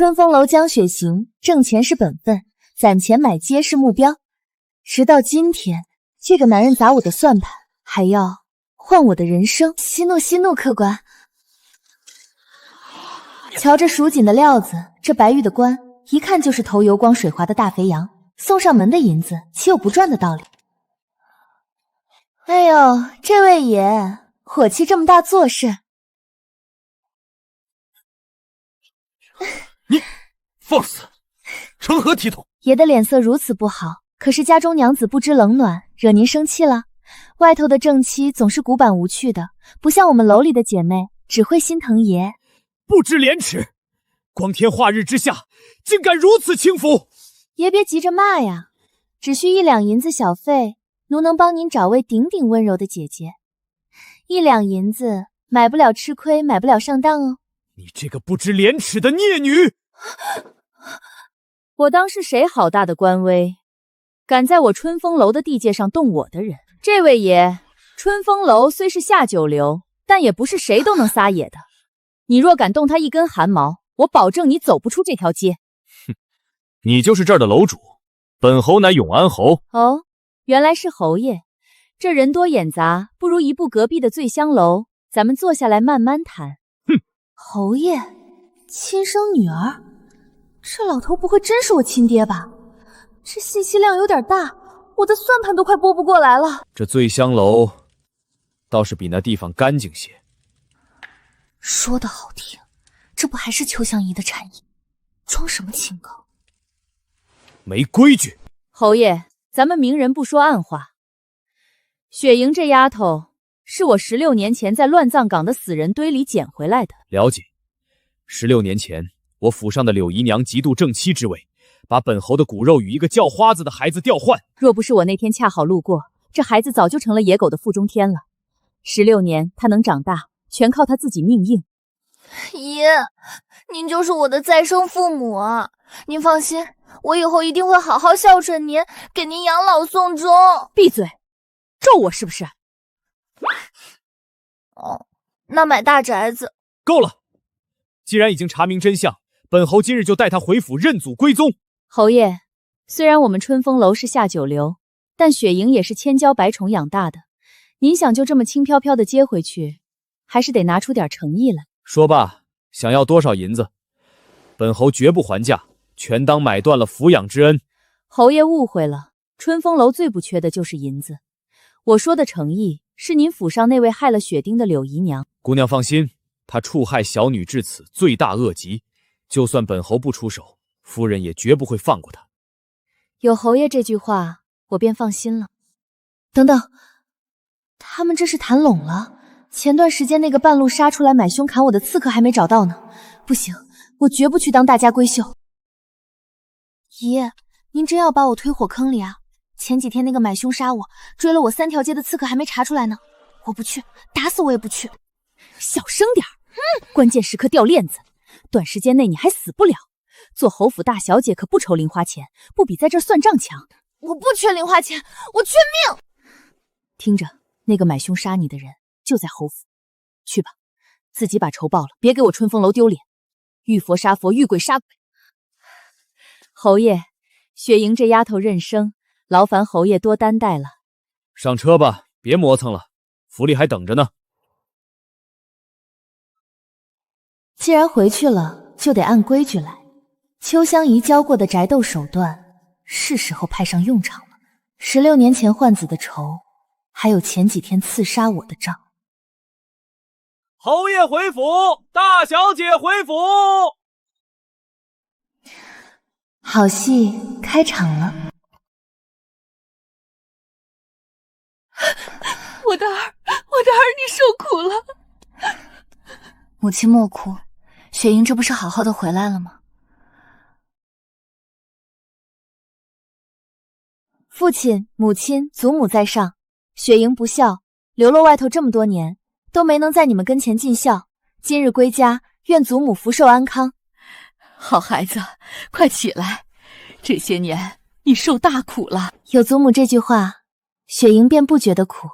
春风楼江雪行，挣钱是本分，攒钱买街是目标。直到今天，这个男人砸我的算盘，还要换我的人生。息怒息怒，客官。瞧这蜀锦的料子，这白玉的冠，一看就是头油光水滑的大肥羊，送上门的银子，岂有不赚的道理？哎呦，这位爷，火气这么大，做事。你放肆，成何体统？爷的脸色如此不好，可是家中娘子不知冷暖，惹您生气了？外头的正妻总是古板无趣的，不像我们楼里的姐妹，只会心疼爷。不知廉耻，光天化日之下，竟敢如此轻浮！爷别急着骂呀，只需1两银子小费，奴能帮您找位顶顶温柔的姐姐。1两银子买不了吃亏，买不了上当哦。你这个不知廉耻的孽女！我当是谁好大的官威，敢在我春风楼的地界上动我的人？这位爷，春风楼虽是下九流，但也不是谁都能撒野的。你若敢动他一根汗毛，我保证你走不出这条街。哼，你就是这儿的楼主，本侯乃永安侯。哦，原来是侯爷。这人多眼杂，不如移步隔壁的醉香楼，咱们坐下来慢慢谈。哼，侯爷，亲生女儿，这老头不会真是我亲爹吧？这信息量有点大，我的算盘都快拨不过来了。这醉香楼倒是比那地方干净些。说得好听，这不还是秋香姨的产业？装什么清高？没规矩！侯爷，咱们明人不说暗话。雪莹这丫头是我16年前在乱葬岗的死人堆里捡回来的。了解。16年前，我府上的柳姨娘嫉妒正妻之位，把本侯的骨肉与一个叫花子的孩子调换。若不是我那天恰好路过，这孩子早就成了野狗的腹中天了。16年，他能长大，全靠他自己命硬。爷，您就是我的再生父母啊！您放心，我以后一定会好好孝顺您，给您养老送终。闭嘴！咒我是不是？哦，那买大宅子。够了！既然已经查明真相，本侯今日就带他回府认祖归宗。侯爷，虽然我们春风楼是下九流，但雪莹也是千娇百宠养大的，您想就这么轻飘飘的接回去，还是得拿出点诚意来。说罢，想要多少银子，本侯绝不还价，全当买断了抚养之恩。侯爷误会了，春风楼最不缺的就是银子。我说的诚意，是您府上那位害了雪丁的柳姨娘。姑娘放心，她触害小女至此，罪大恶极，就算本侯不出手，夫人也绝不会放过她。有侯爷这句话，我便放心了。等等，他们这是谈拢了？前段时间那个半路杀出来买凶砍我的刺客还没找到呢，不行，我绝不去当大家闺秀。爷，您真要把我推火坑里啊？前几天那个买凶杀我，追了我3条街的刺客还没查出来呢，我不去，打死我也不去。小声点关键时刻掉链子，短时间内你还死不了。做侯府大小姐可不愁零花钱，不比在这算账强。我不缺零花钱，我缺命。听着，那个买凶杀你的人就在侯府，去吧，自己把仇报了，别给我春风楼丢脸。遇佛杀佛，遇鬼杀鬼。侯爷，雪莹这丫头认生，劳烦侯爷多担待了。上车吧，别磨蹭了，府里还等着呢。既然回去了，就得按规矩来。秋香姨教过的宅斗手段，是时候派上用场了。16年前换子的仇，还有前几天刺杀我的账。侯爷回府，大小姐回府。好戏开场了。我的儿，你受苦了。母亲莫哭，雪莹这不是好好的回来了吗？父亲、母亲、祖母在上，雪莹不孝，流落外头这么多年，都没能在你们跟前尽孝。今日归家，愿祖母福寿安康。好孩子，快起来！这些年你受大苦了。有祖母这句话，雪莹便不觉得苦。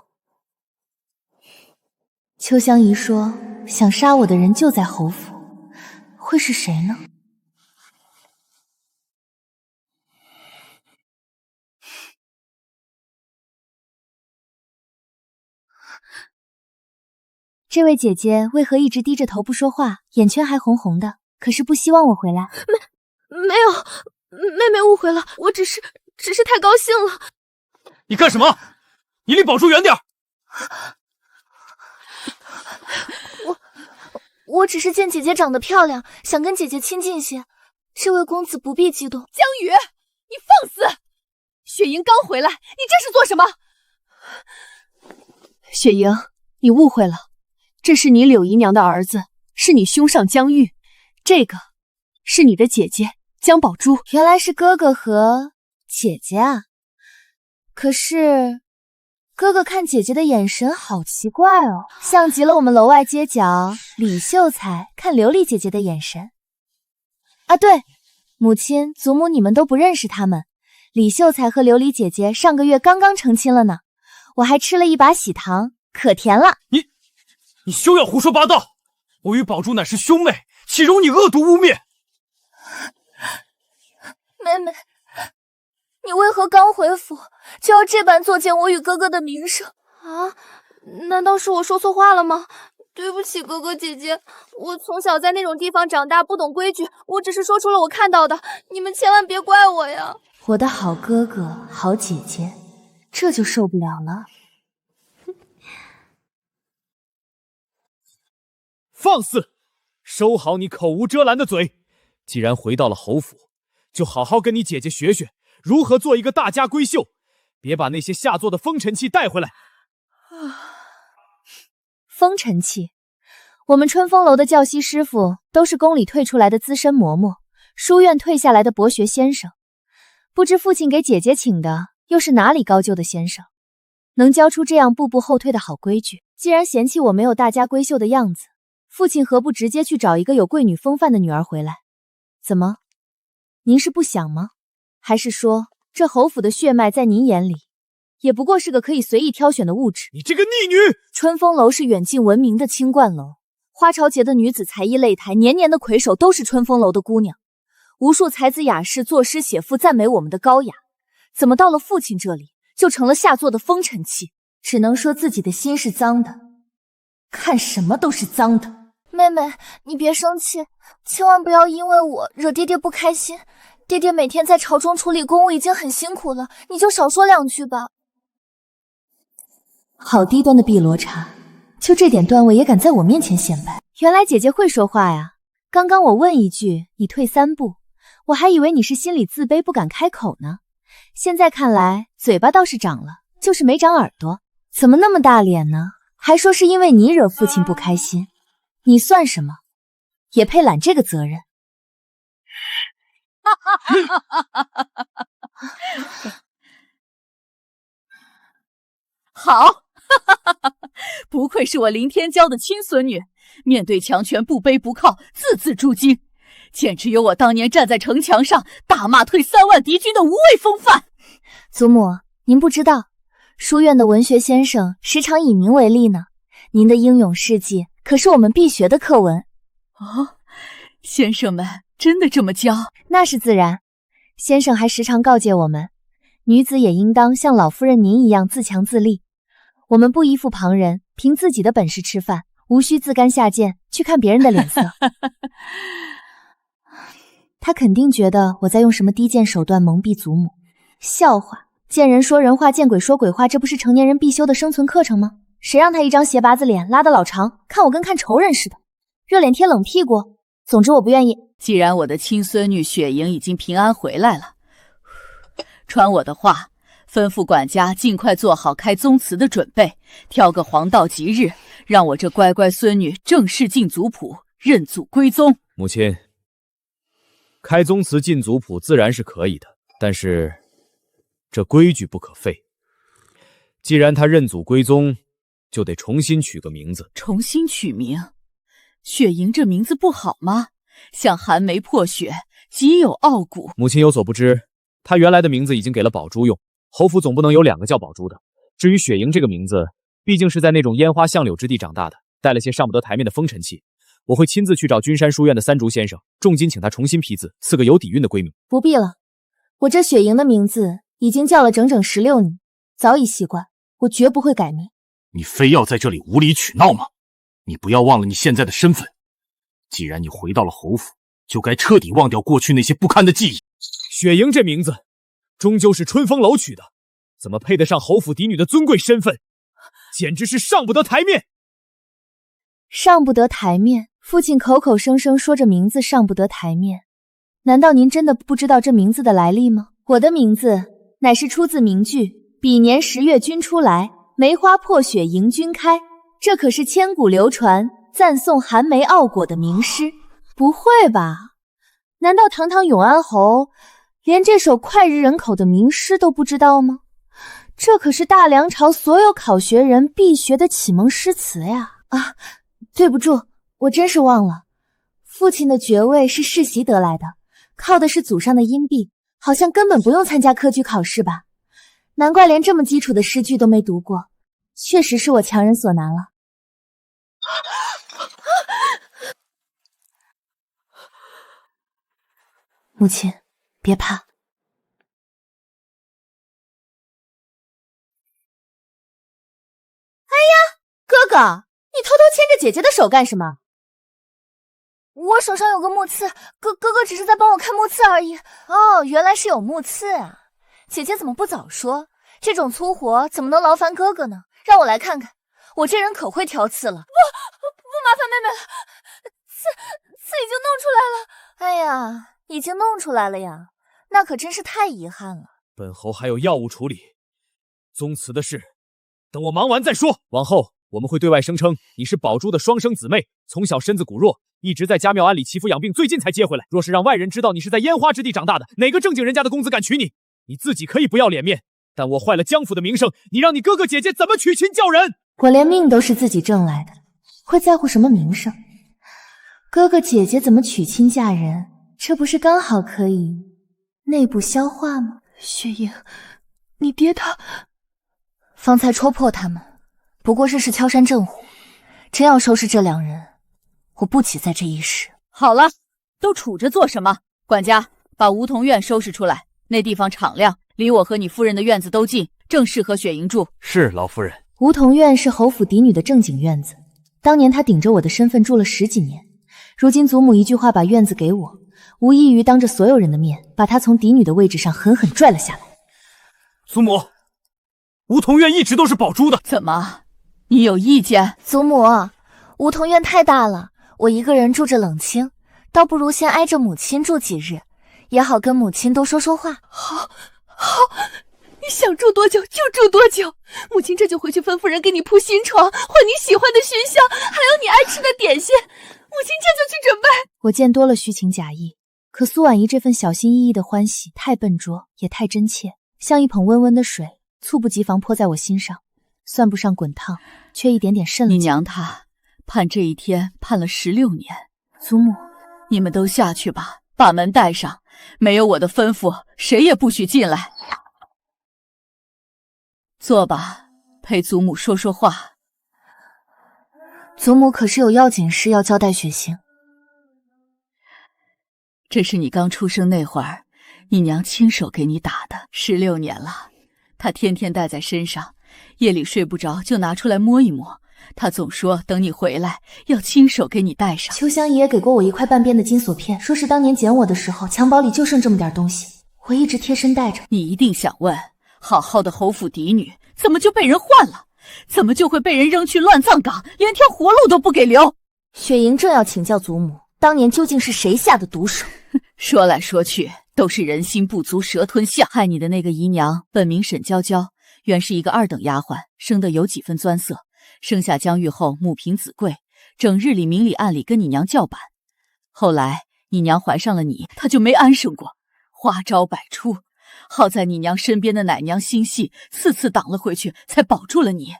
秋香姨说，想杀我的人就在侯府，会是谁呢？这位姐姐为何一直低着头不说话，眼圈还红红的？可是不希望我回来？没有，妹妹误会了，我只是太高兴了。你干什么？你离宝珠远点！我只是见姐姐长得漂亮，想跟姐姐亲近些。这位公子不必激动。江宇，你放肆！雪莹刚回来，你这是做什么？雪莹，你误会了，这是你柳姨娘的儿子，是你兄上江玉，这个是你的姐姐江宝珠。原来是哥哥和姐姐啊！可是哥哥看姐姐的眼神好奇怪哦，像极了我们楼外街角李秀才看琉璃姐姐的眼神。啊对，母亲、祖母你们都不认识他们。李秀才和琉璃姐姐上个月刚刚成亲了呢，我还吃了一把喜糖，可甜了。你休要胡说八道！我与宝珠乃是兄妹，岂容你恶毒污蔑！妹妹，你为何刚回府就要这般作践我与哥哥的名声啊？难道是我说错话了吗？对不起，哥哥姐姐，我从小在那种地方长大，不懂规矩，我只是说出了我看到的，你们千万别怪我呀。我的好哥哥、好姐姐，这就受不了了。放肆！收好你口无遮拦的嘴！既然回到了侯府，就好好跟你姐姐学学如何做一个大家闺秀，别把那些下作的风尘气带回来。风尘气？我们春风楼的教习师傅都是宫里退出来的资深嬷嬷，书院退下来的博学先生。不知父亲给姐姐请的又是哪里高就的先生，能教出这样步步后退的好规矩。既然嫌弃我没有大家闺秀的样子，父亲何不直接去找一个有贵女风范的女儿回来？怎么，您是不想吗？还是说这侯府的血脉在您眼里也不过是个可以随意挑选的物质？你这个逆女！春风楼是远近闻名的清冠楼，花朝节的女子才艺擂台，年年的魁首都是春风楼的姑娘，无数才子雅士作诗写赋赞美我们的高雅。怎么到了父亲这里，就成了下作的风尘气？只能说自己的心是脏的，看什么都是脏的。妹妹，你别生气，千万不要因为我惹爹爹不开心。爹爹每天在朝中处理公务已经很辛苦了，你就少说两句吧。好低端的碧螺茶，就这点段位也敢在我面前显摆。原来姐姐会说话呀！刚刚我问一句，你退3步，我还以为你是心里自卑不敢开口呢。现在看来，嘴巴倒是长了，就是没长耳朵。怎么那么大脸呢？还说是因为你惹父亲不开心，你算什么？也配揽这个责任？好，不愧是我林天骄的亲孙女，面对强权不卑不亢，字字诛心，简直有我当年站在城墙上大骂退3万敌军的无畏风范。祖母，您不知道，书院的文学先生时常以您为例呢。您的英勇事迹可是我们必学的课文。哦，先生们真的这么教？那是自然。先生还时常告诫我们，女子也应当像老夫人您一样自强自立。我们不依附旁人，凭自己的本事吃饭，无需自甘下贱去看别人的脸色。他肯定觉得我在用什么低贱手段蒙蔽祖母。笑话，见人说人话，见鬼说鬼话，这不是成年人必修的生存课程吗？谁让他一张斜拔子脸拉得老长，看我跟看仇人似的，热脸贴冷屁股。总之我不愿意。既然我的亲孙女雪莹已经平安回来了，传我的话，吩咐管家尽快做好开宗祠的准备，挑个黄道吉日，让我这乖乖孙女正式进族谱，认祖归宗。母亲，开宗祠进族谱自然是可以的，但是这规矩不可废。既然他认祖归宗，就得重新取个名字。重新取名？雪莹这名字不好吗？像寒梅破雪，极有傲骨。母亲有所不知，她原来的名字已经给了宝珠用，侯府总不能有2个叫宝珠的。至于雪莹这个名字，毕竟是在那种烟花巷柳之地长大的，带了些上不得台面的风尘气。我会亲自去找君山书院的三竹先生，重金请他重新批字，赐个有底蕴的闺名。不必了，我这雪莹的名字已经叫了整整16年，早已习惯，我绝不会改名。你非要在这里无理取闹吗？你不要忘了你现在的身份。既然你回到了侯府，就该彻底忘掉过去那些不堪的记忆。雪莹这名字，终究是春风楼取的，怎么配得上侯府嫡女的尊贵身份？简直是上不得台面！上不得台面，父亲口口声声说着名字上不得台面，难道您真的不知道这名字的来历吗？我的名字乃是出自名句“彼年10月君初来，梅花破雪迎君开”，这可是千古流传赞颂寒梅傲果的名诗。不会吧？难道堂堂永安侯连这首脍炙人口的名诗都不知道吗？这可是大梁朝所有考学人必学的启蒙诗词呀！啊，对不住，我真是忘了，父亲的爵位是世袭得来的，靠的是祖上的荫庇，好像根本不用参加科举考试吧？难怪连这么基础的诗句都没读过，确实是我强人所难了。母亲，别怕。哥哥，你偷偷牵着姐姐的手干什么？我手上有个木刺，哥哥只是在帮我看木刺而已。哦，原来是有木刺啊！姐姐怎么不早说？这种粗活怎么能劳烦哥哥呢？让我来看看，我这人可会挑刺了。不麻烦妹妹了，刺已经弄出来了。哎呀，已经弄出来了呀，那可真是太遗憾了。本侯还有要务处理，宗祠的事，等我忙完再说。往后我们会对外声称你是宝珠的双生姊妹，从小身子骨弱，一直在家庙庵里祈福养病，最近才接回来。若是让外人知道你是在烟花之地长大的，哪个正经人家的公子敢娶你？你自己可以不要脸面，但我坏了江府的名声，你让你哥哥姐姐怎么娶亲叫人？我连命都是自己挣来的，会在乎什么名声？哥哥姐姐怎么娶亲嫁人，这不是刚好可以内部消化吗？雪莹，你爹他方才戳破他们，不过是敲山震虎，真要收拾这两人，我不起在这一时。好了，都杵着做什么？管家，把梧桐院收拾出来，那地方敞亮，离我和你夫人的院子都近，正适合雪莹住。是，老夫人。梧桐院是侯府嫡女的正经院子，当年她顶着我的身份住了10几年，如今祖母一句话把院子给我，无异于当着所有人的面把她从嫡女的位置上狠狠拽了下来。祖母，梧桐院一直都是宝珠的。怎么，你有意见？祖母，梧桐院太大了，我一个人住着冷清，倒不如先挨着母亲住几日，也好跟母亲多说说话。好，你想住多久就住多久，母亲这就回去吩咐人给你铺新床，换你喜欢的熏香，还有你爱吃的点心，母亲这就去准备。我见多了虚情假意，可苏婉仪这份小心翼翼的欢喜太笨拙，也太真切，像一捧温温的水，猝不及防泼在我心上，算不上滚烫，却一点点渗了进你娘她盼这一天盼了16年。祖母，你们都下去吧，把门带上，没有我的吩咐，谁也不许进来。坐吧，陪祖母说说话。祖母可是有要紧事要交代雪行。这是你刚出生那会儿，你娘亲手给你打的，16年了，她天天带在身上，夜里睡不着就拿出来摸一摸。她总说等你回来要亲手给你戴上。秋香爷爷给过我1块半边的金锁片，说是当年捡我的时候襁褓里就剩这么点东西，我一直贴身带着。你一定想问，好好的侯府嫡女怎么就被人换了？怎么就会被人扔去乱葬岗，连条活路都不给留？雪莹正要请教祖母，当年究竟是谁下的毒手？说来说去都是人心不足蛇吞象。害你的那个姨娘本名沈娇娇，原是一个2等丫鬟，生得有几分钻色。生下江玉后母凭子贵，整日里明里暗里跟你娘叫板。后来你娘怀上了你，她就没安生过，花招百出。好在你娘身边的奶娘心细，4次挡了回去，才保住了你。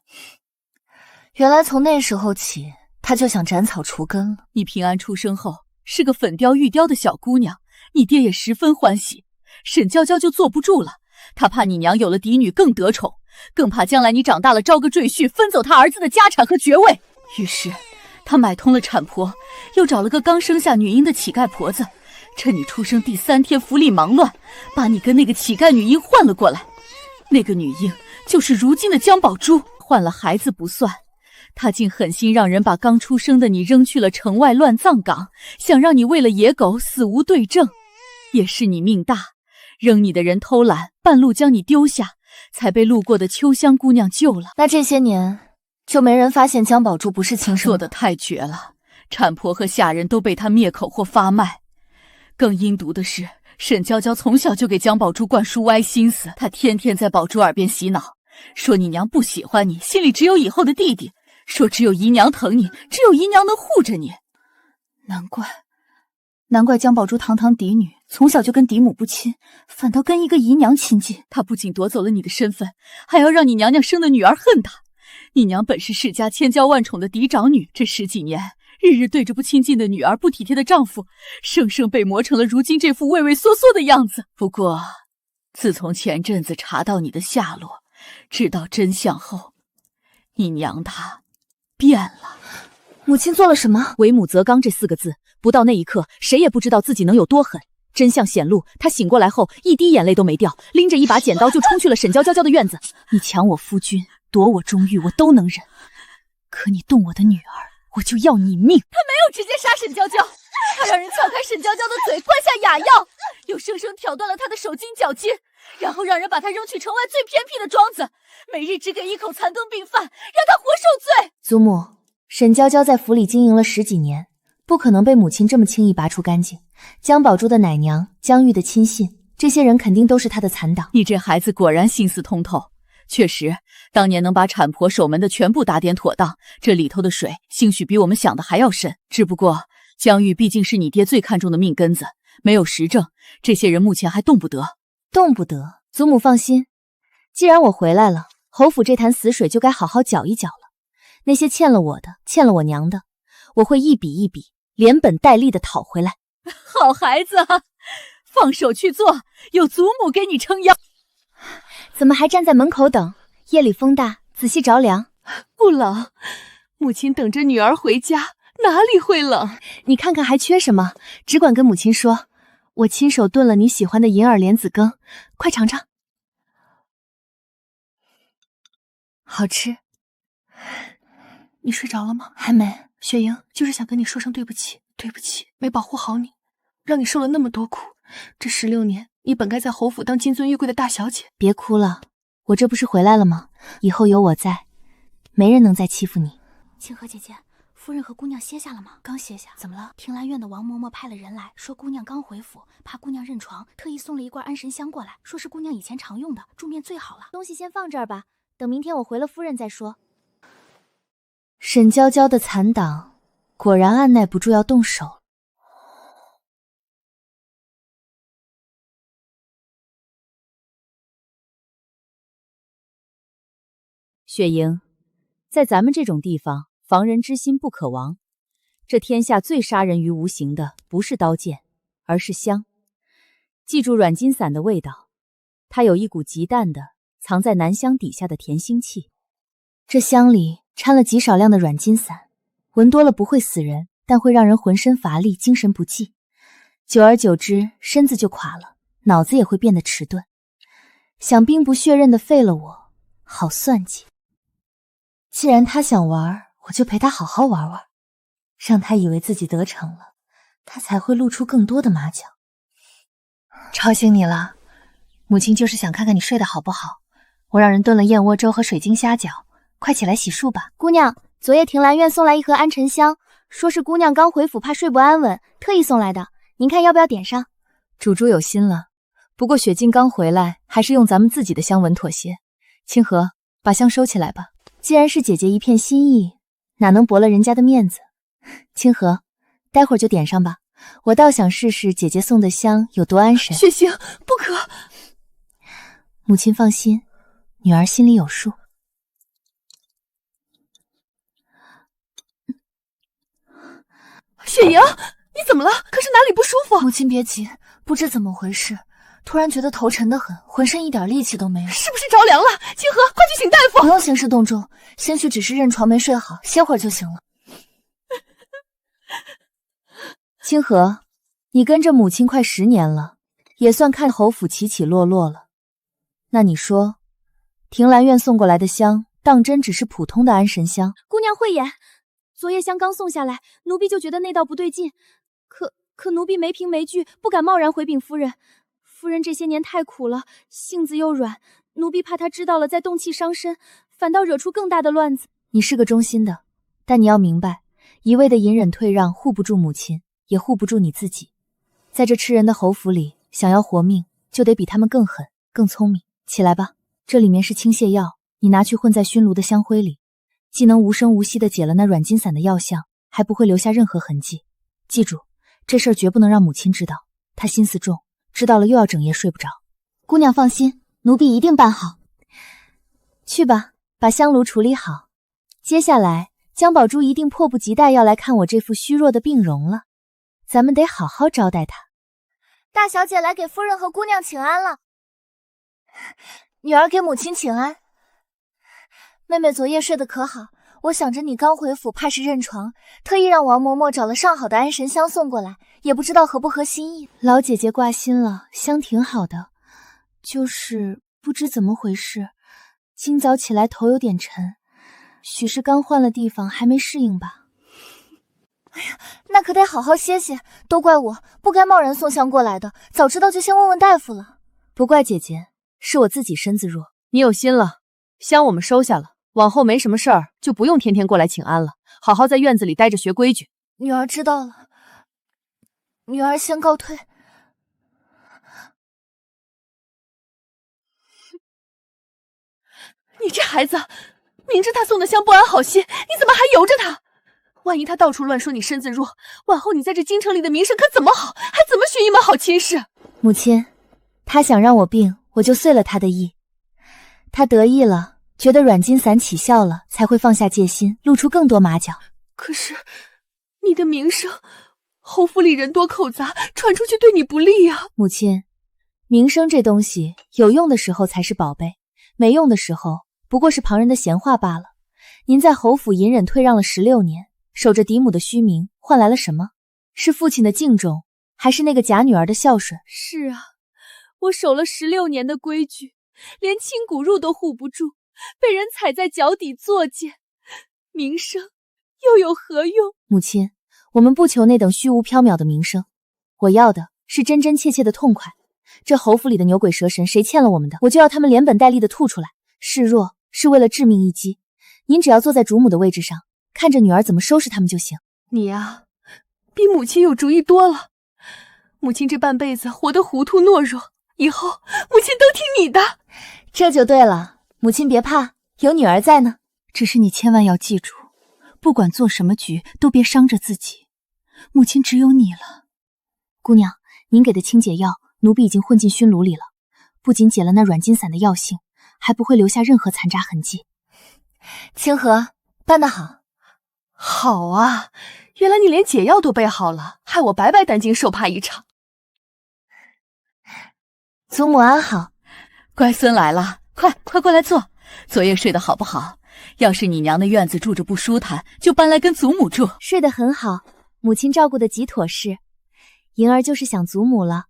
原来从那时候起，她就想斩草除根了。你平安出生后，是个粉雕玉雕的小姑娘，你爹也十分欢喜。沈娇娇就坐不住了，她怕你娘有了嫡女更得宠，更怕将来你长大了招个赘婿，分走她儿子的家产和爵位。于是她买通了产婆，又找了个刚生下女婴的乞丐婆子，趁你出生第3天府里忙乱，把你跟那个乞丐女婴换了过来。那个女婴就是如今的江宝珠。换了孩子不算，他竟狠心让人把刚出生的你扔去了城外乱葬岗，想让你为了野狗死无对证。也是你命大，扔你的人偷懒，半路将你丢下，才被路过的秋香姑娘救了。那这些年就没人发现江宝珠不是亲生的？做得太绝了，产婆和下人都被他灭口或发卖。更阴毒的是，沈娇娇从小就给江宝珠灌输歪心思，她天天在宝珠耳边洗脑，说你娘不喜欢你，心里只有以后的弟弟，说只有姨娘疼你，只有姨娘能护着你。难怪江宝珠堂堂嫡女，从小就跟嫡母不亲，反倒跟一个姨娘亲近。她不仅夺走了你的身份，还要让你娘娘生的女儿恨她。你娘本是世家千娇万宠的嫡长女，这10几年日日对着不亲近的女儿、不体贴的丈夫，生生被磨成了如今这副畏畏缩缩的样子。不过自从前阵子查到你的下落，知道真相后，你娘她变了。母亲做了什么？为母则刚这4个字，不到那一刻，谁也不知道自己能有多狠。真相显露，他醒过来后一滴眼泪都没掉，拎着一把剪刀就冲去了沈娇娇的院子。你抢我夫君，夺我钟玉，我都能忍，可你动我的女儿，我就要你命！他没有直接杀沈娇娇，他让人撬开沈娇娇的嘴，灌下哑药，又生生挑断了她的手筋脚筋，然后让人把她扔去城外最偏僻的庄子，每日只给一口残羹病饭，让她活受罪。祖母，沈娇娇在府里经营了10几年，不可能被母亲这么轻易拔除干净。江宝珠的奶娘，江玉的亲信，这些人肯定都是她的残党。你这孩子果然心思通透，确实，当年能把产婆守门的全部打点妥当，这里头的水兴许比我们想的还要深。只不过江玉毕竟是你爹最看重的命根子，没有实证，这些人目前还动不得。动不得？祖母放心，既然我回来了，侯府这潭死水就该好好搅一搅了。那些欠了我的，欠了我娘的，我会一笔一笔连本带利的讨回来。好孩子啊，放手去做，有祖母给你撑腰。怎么还站在门口等？夜里风大，仔细着凉。不冷，母亲等着女儿回家，哪里会冷？你看看还缺什么？只管跟母亲说，我亲手炖了你喜欢的银耳莲子羹，快尝尝。好吃。你睡着了吗？还没。雪莹，就是想跟你说声对不起，对不起，没保护好你，让你受了那么多苦。这16年，你本该在侯府当金尊玉贵的大小姐。别哭了，我这不是回来了吗？以后有我在，没人能再欺负你。清河姐姐，夫人和姑娘歇下了吗？刚歇下。怎么了？庭兰院的王嬷嬷派了人来说姑娘刚回府，怕姑娘认床，特意送了一罐安神香过来，说是姑娘以前常用的，助面最好了。东西先放这儿吧，等明天我回了夫人再说。沈娇娇的残党果然按耐不住要动手。雪莹，在咱们这种地方，防人之心不可亡。这天下最杀人于无形的，不是刀剑，而是香。记住软筋散的味道，它有一股极淡的藏在南香底下的甜腥气。这香里掺了极少量的软筋散，闻多了不会死人，但会让人浑身乏力，精神不济。久而久之，身子就垮了，脑子也会变得迟钝。想兵不血刃的废了我，好算计。既然他想玩，我就陪他好好玩玩，让他以为自己得逞了，他才会露出更多的马脚。吵醒你了，母亲就是想看看你睡得好不好。我让人炖了燕窝粥和水晶虾饺，快起来洗漱吧。姑娘，昨夜庭兰院送来一盒安神香，说是姑娘刚回府怕睡不安稳，特意送来的，您看要不要点上？主猪有心了，不过雪晶刚回来，还是用咱们自己的香吻妥协。清河，把香收起来吧。既然是姐姐一片心意，哪能驳了人家的面子？清河，待会儿就点上吧。我倒想试试姐姐送的香有多安神。雪星，不可！母亲放心，女儿心里有数。雪莹，你怎么了？可是哪里不舒服？母亲别急，不知怎么回事，突然觉得头沉得很，浑身一点力气都没有。是不是着凉了？清河，快去请大夫！不用兴师动众，兴许只是认床没睡好，歇会儿就行了。清河，你跟着母亲快10年了，也算看侯府起起落落了。那你说，庭兰院送过来的香当真只是普通的安神香。姑娘慧眼，昨夜香刚送下来，奴婢就觉得那道不对劲，可奴婢没凭没据，不敢贸然回禀夫人。夫人这些年太苦了，性子又软，奴婢怕她知道了再动气伤身，反倒惹出更大的乱子。你是个忠心的，但你要明白，一味的隐忍退让护不住母亲，也护不住你自己。在这吃人的侯府里，想要活命，就得比他们更狠、更聪明。起来吧，这里面是清泻药，你拿去混在熏炉的香灰里，既能无声无息地解了那软筋散的药效，还不会留下任何痕迹。记住，这事儿绝不能让母亲知道，她心思重，知道了又要整夜睡不着。姑娘放心，奴婢一定办好。去吧，把香炉处理好。接下来，江宝珠一定迫不及待要来看我这副虚弱的病容了，咱们得好好招待她。大小姐来给夫人和姑娘请安了。女儿给母亲请安。妹妹昨夜睡得可好？我想着你刚回府，怕是认床，特意让王嬷嬷找了上好的安神香送过来，也不知道合不合心意。老姐姐挂心了，香挺好的，就是不知怎么回事，今早起来头有点沉，许是刚换了地方，还没适应吧。哎呀，那可得好好歇歇，都怪我不该贸然送香过来的，早知道就先问问大夫了。不怪姐姐，是我自己身子弱。你有心了，香我们收下了，往后没什么事儿，就不用天天过来请安了，好好在院子里待着学规矩。女儿知道了，女儿先告退。你这孩子，明知他送的香不安好心，你怎么还由着他？万一他到处乱说你身子弱，往后你在这京城里的名声可怎么好？还怎么寻一门好亲事？母亲，他想让我病，我就遂了他的意。他得意了，觉得软筋散起效了，才会放下戒心，露出更多马脚。可是你的名声，侯府里人多口杂，传出去对你不利啊。母亲，名声这东西，有用的时候才是宝贝，没用的时候不过是旁人的闲话罢了。您在侯府隐忍退让了16年，守着嫡母的虚名，换来了什么？是父亲的敬重，还是那个假女儿的孝顺？是啊，我守了16年的规矩，连亲骨肉都护不住，被人踩在脚底作践，名声又有何用？母亲，我们不求那等虚无缥缈的名声，我要的是真真切切的痛快。这侯府里的牛鬼蛇神，谁欠了我们的，我就要他们连本带利的吐出来。示弱是为了致命一击，您只要坐在主母的位置上，看着女儿怎么收拾他们就行。你呀，比母亲有主意多了。母亲这半辈子活得糊涂懦弱，以后母亲都听你的。这就对了，母亲别怕，有女儿在呢。只是你千万要记住，不管做什么局，都别伤着自己。母亲只有你了。姑娘，您给的清解药，奴婢已经混进熏炉里了，不仅解了那软筋散的药性，还不会留下任何残渣痕迹。清河，办得好。好啊，原来你连解药都备好了，害我白白担惊受怕一场。祖母安好。乖孙来了，快过来坐。昨夜睡得好不好？要是你娘的院子住着不舒坦，就搬来跟祖母住。睡得很好，母亲照顾得极妥适。莹儿就是想祖母了，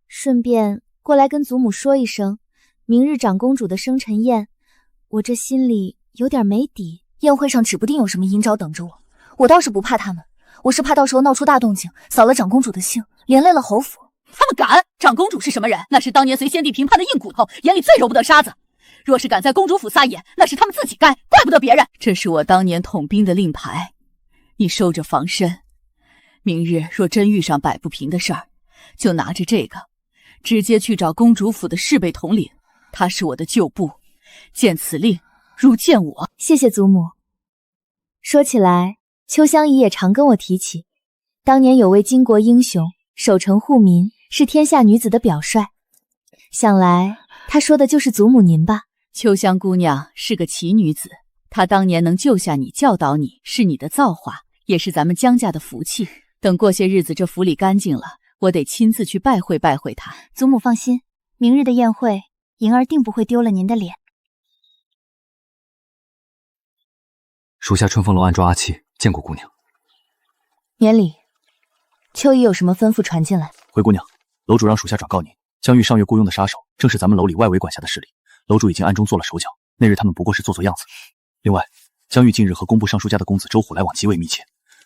顺便过来跟祖母说一声，明日长公主的生辰宴，我这心里有点没底。宴会上指不定有什么阴招等着我，我倒是不怕他们，我是怕到时候闹出大动静，扫了长公主的兴，连累了侯府。他们敢？长公主是什么人？那是当年随先帝平叛的硬骨头，眼里最揉不得沙子。若是敢在公主府撒野，那是他们自己该，怪不得别人。这是我当年统兵的令牌，你收着防身。明日若真遇上摆不平的事儿，就拿着这个，直接去找公主府的侍卫统领，他是我的旧部，见此令如见我。谢谢祖母。说起来，秋香姨也常跟我提起，当年有位巾帼英雄，守城护民，是天下女子的表率。想来她说的就是祖母您吧？秋香姑娘是个奇女子，她当年能救下你，教导你，是你的造化，也是咱们江家的福气。等过些日子这府里干净了，我得亲自去拜会拜会她。祖母放心，明日的宴会，莹儿定不会丢了您的脸。属下春风楼暗抓阿七，见过姑娘。免礼。秋姨有什么吩咐传进来？回姑娘，楼主让属下转告您，江玉上月雇佣的杀手，正是咱们楼里外围管辖的势力，楼主已经暗中做了手脚，那日他们不过是做做样子。另外，江玉近日和工部尚书家的公子周虎来往极为密切，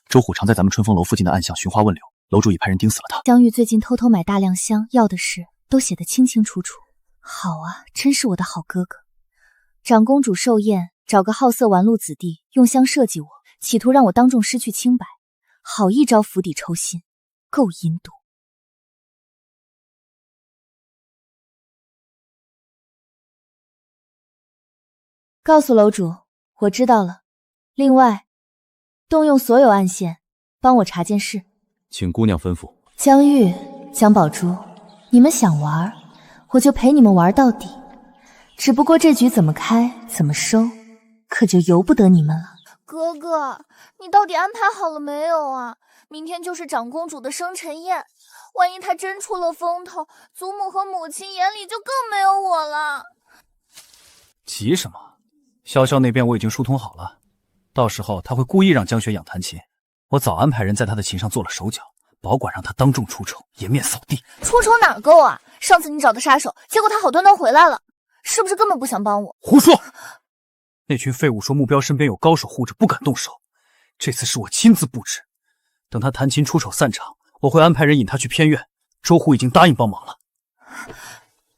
周虎常在咱们春风楼附近的暗巷寻花问柳，楼主已派人盯死了他。江玉最近偷偷买大量香，要的事都写得清清楚楚。好啊，真是我的好哥哥。长公主寿宴，找个好色玩路子弟，用香设计我，企图让我当众失去清白。好一招釜底抽薪，够阴毒。告诉楼主，我知道了。另外，动用所有暗线，帮我查件事。请姑娘吩咐。江玉、江宝珠，你们想玩，我就陪你们玩到底。只不过这局怎么开，怎么收，可就由不得你们了。哥哥，你到底安排好了没有啊？明天就是长公主的生辰宴，万一她真出了风头，祖母和母亲眼里就更没有我了。急什么？潇潇那边我已经疏通好了，到时候他会故意让江雪养弹琴，我早安排人在他的琴上做了手脚，保管让他当众出丑，颜面扫地。出丑哪够啊？上次你找的杀手，结果他好端端回来了，是不是根本不想帮我？胡说！那群废物说目标身边有高手护着，不敢动手。这次是我亲自布置，等他弹琴出丑散场，我会安排人引他去偏院。周虎已经答应帮忙了。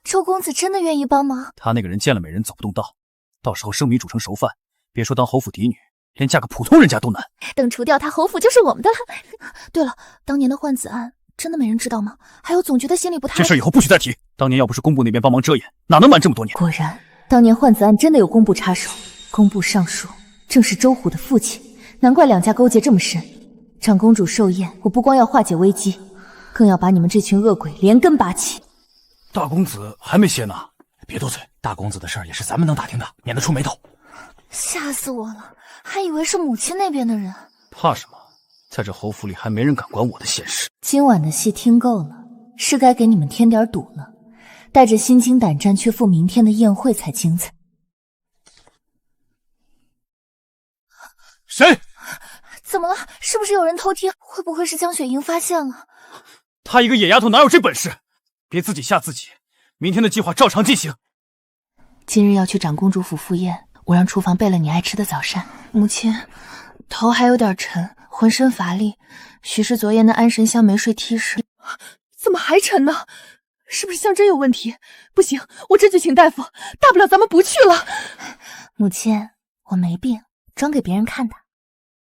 周公子真的愿意帮忙？他那个人见了美人走不动道，到时候生米煮成熟饭，别说当侯府嫡女，连嫁个普通人家都难。等除掉他，侯府就是我们的了。对了，当年的换子案真的没人知道吗？还有总觉得心里不太……这事以后不许再提。当年要不是工部那边帮忙遮掩，哪能瞒这么多年？果然，当年换子案真的有工部插手，工部尚书正是周虎的父亲，难怪两家勾结这么深。长公主寿宴，我不光要化解危机，更要把你们这群恶鬼连根拔起。大公子还没歇呢，别多嘴，大公子的事儿也是咱们能打听的，免得出眉头。吓死我了，还以为是母亲那边的人。怕什么？在这侯府里还没人敢管我的闲事。今晚的戏听够了，是该给你们添点堵了，带着心惊胆战去赴明天的宴会才精彩。谁？怎么了？是不是有人偷听？会不会是江雪莹发现了？她一个野丫头哪有这本事？别自己吓自己，明天的计划照常进行。今日要去长公主府赴宴，我让厨房备了你爱吃的早膳。母亲，头还有点沉，浑身乏力，许是昨夜那安神香没睡踢时。怎么还沉呢？是不是香针有问题？不行，我这就请大夫，大不了咱们不去了。母亲，我没病，装给别人看的。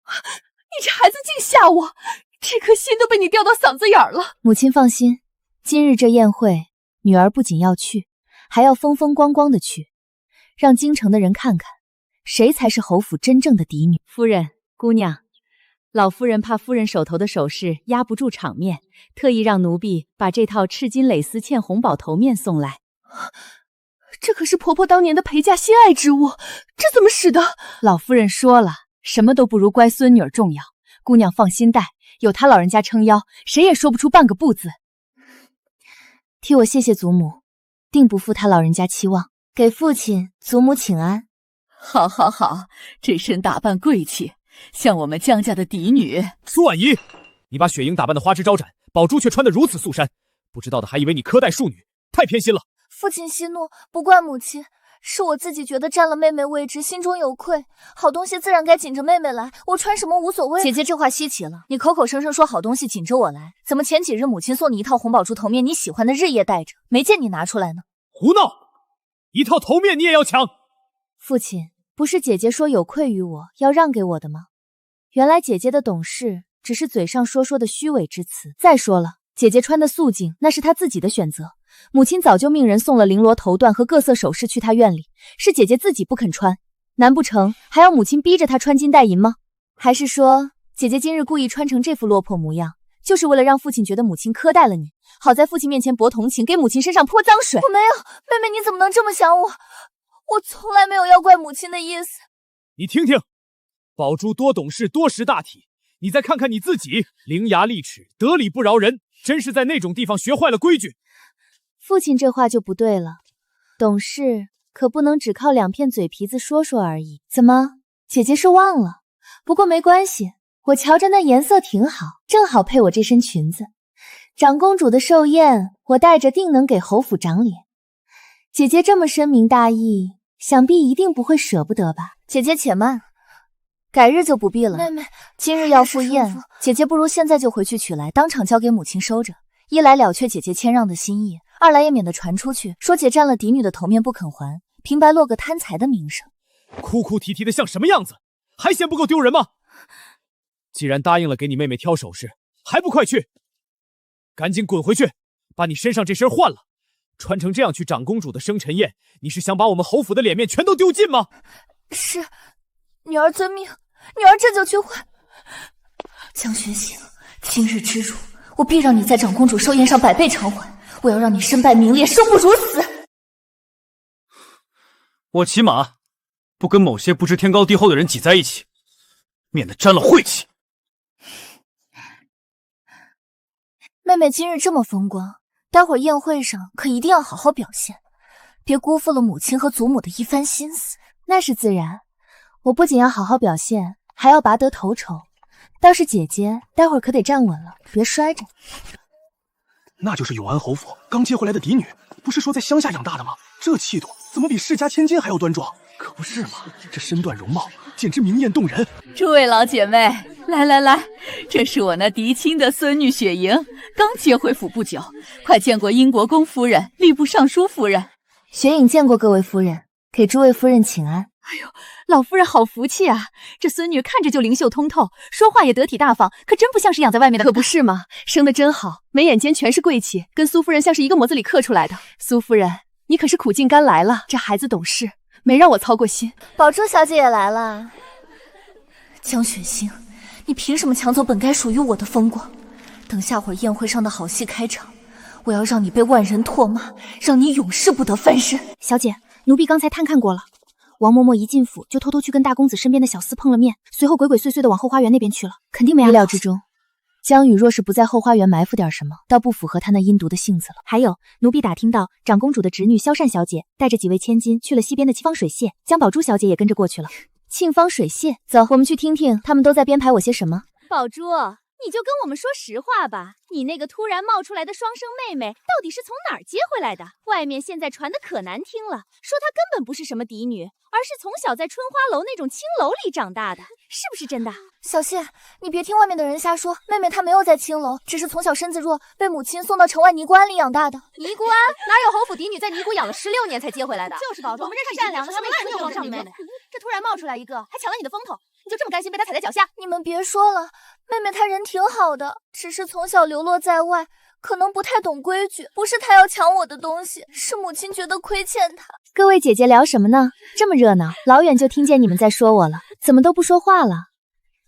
你这孩子净吓我，这颗心都被你吊到嗓子眼了。母亲放心，今日这宴会，女儿不仅要去，还要风风光光的去，让京城的人看看，谁才是侯府真正的嫡女。夫人，姑娘，老夫人怕夫人手头的首饰压不住场面，特意让奴婢把这套赤金蕾丝嵌红宝头面送来。这可是婆婆当年的陪嫁心爱之物，这怎么使得？老夫人说了，什么都不如乖孙女儿重要。姑娘放心带，有她老人家撑腰，谁也说不出半个不字。替我谢谢祖母，定不负她老人家期望，给父亲、祖母请安。好，好，好，这身打扮贵气，像我们江家的嫡女。苏婉仪，你把雪莹打扮的花枝招展，宝珠却穿得如此素衫，不知道的还以为你苛待庶女，太偏心了。父亲息怒，不怪母亲，是我自己觉得占了妹妹位置，心中有愧。好东西自然该紧着妹妹来，我穿什么无所谓。姐姐这话稀奇了，你口口声声说好东西紧着我来，怎么前几日母亲送你一套红宝珠头面，你喜欢的日夜戴着，没见你拿出来呢？胡闹！一套头面你也要抢？父亲，不是姐姐说有愧于我，要让给我的吗？原来姐姐的懂事只是嘴上说说的虚伪之词。再说了，姐姐穿的素净，那是她自己的选择。母亲早就命人送了绫罗头缎和各色首饰去她院里，是姐姐自己不肯穿，难不成还要母亲逼着她穿金戴银吗？还是说姐姐今日故意穿成这副落魄模样，就是为了让父亲觉得母亲苛待了你，好在父亲面前博同情，给母亲身上泼脏水？我没有，妹妹你怎么能这么想我？我从来没有要怪母亲的意思。你听听，宝珠多懂事，多识大体，你再看看你自己，伶牙俐齿，得理不饶人，真是在那种地方学坏了规矩。父亲这话就不对了，懂事可不能只靠两片嘴皮子说说而已。怎么，姐姐是忘了？不过没关系，我瞧着那颜色挺好，正好配我这身裙子。长公主的寿宴，我带着定能给侯府长脸。姐姐这么深明大义，想必一定不会舍不得吧？姐姐且慢，改日就不必了。妹妹，今日要赴宴，姐姐不如现在就回去取来，当场交给母亲收着。一来了却姐姐谦让的心意，二来也免得传出去，说姐占了嫡女的头面不肯还，平白落个贪财的名声。哭哭啼啼的像什么样子？还嫌不够丢人吗？既然答应了给你妹妹挑首饰，还不快去！赶紧滚回去，把你身上这身换了，穿成这样去长公主的生辰宴，你是想把我们侯府的脸面全都丢尽吗？是，女儿遵命，女儿这就去换。江雪醒，今日之辱，我必让你在长公主寿宴上百倍偿还。我要让你身败名裂，生不如死。我起码不跟某些不知天高地厚的人挤在一起，免得沾了晦气。妹妹今日这么风光，待会儿宴会上可一定要好好表现，别辜负了母亲和祖母的一番心思。那是自然，我不仅要好好表现，还要拔得头筹。倒是姐姐，待会儿可得站稳了，别摔着。那就是永安侯府刚接回来的嫡女，不是说在乡下养大的吗？这气度怎么比世家千金还要端庄？可不是嘛，这身段容貌简直明艳动人。诸位老姐妹，来来来，这是我那嫡亲的孙女雪莹，刚接回府不久，快见过英国公夫人、吏部尚书夫人。雪影见过各位夫人，给诸位夫人请安。哎呦，老夫人好福气啊！这孙女看着就灵秀通透，说话也得体大方，可真不像是养在外面的。可不是嘛，生得真好，眉眼间全是贵气，跟苏夫人像是一个模子里刻出来的。苏夫人，你可是苦尽甘来了，这孩子懂事，没让我操过心。宝珠小姐也来了。江雪星，你凭什么抢走本该属于我的风光？等下会儿宴会上的好戏开场，我要让你被万人唾骂，让你永世不得翻身。小姐，奴婢刚才探看过了，王嬷嬷一进府就偷偷去跟大公子身边的小厮碰了面，随后鬼鬼祟祟的往后花园那边去了，肯定没安好。意料之中，江雨若是不在后花园埋伏点什么，倒不符合他那阴毒的性子了。还有，奴婢打听到长公主的侄女萧善小姐带着几位千金去了西边的沁芳水榭，江宝珠小姐也跟着过去了。沁芳水榭，走，我们去听听他们都在编排我些什么。宝珠，你就跟我们说实话吧，你那个突然冒出来的双生妹妹到底是从哪儿接回来的？外面现在传的可难听了，说她根本不是什么嫡女，而是从小在春花楼那种青楼里长大的，是不是真的？小谢，你别听外面的人瞎说，妹妹她没有在青楼，只是从小身子弱，被母亲送到城外尼姑庵里养大的。尼姑庵哪有侯府嫡女在尼姑养了16年才接回来的？就是宝珠，我们这是善良的，他们万人望上妹妹，这突然冒出来一个，还抢了你的风头，你就这么甘心被她踩在脚下？你们别说了，妹妹她人挺好的，只是从小流落在外，可能不太懂规矩，不是她要抢我的东西，是母亲觉得亏欠她。各位姐姐聊什么呢？这么热闹，老远就听见你们在说我了，怎么都不说话了？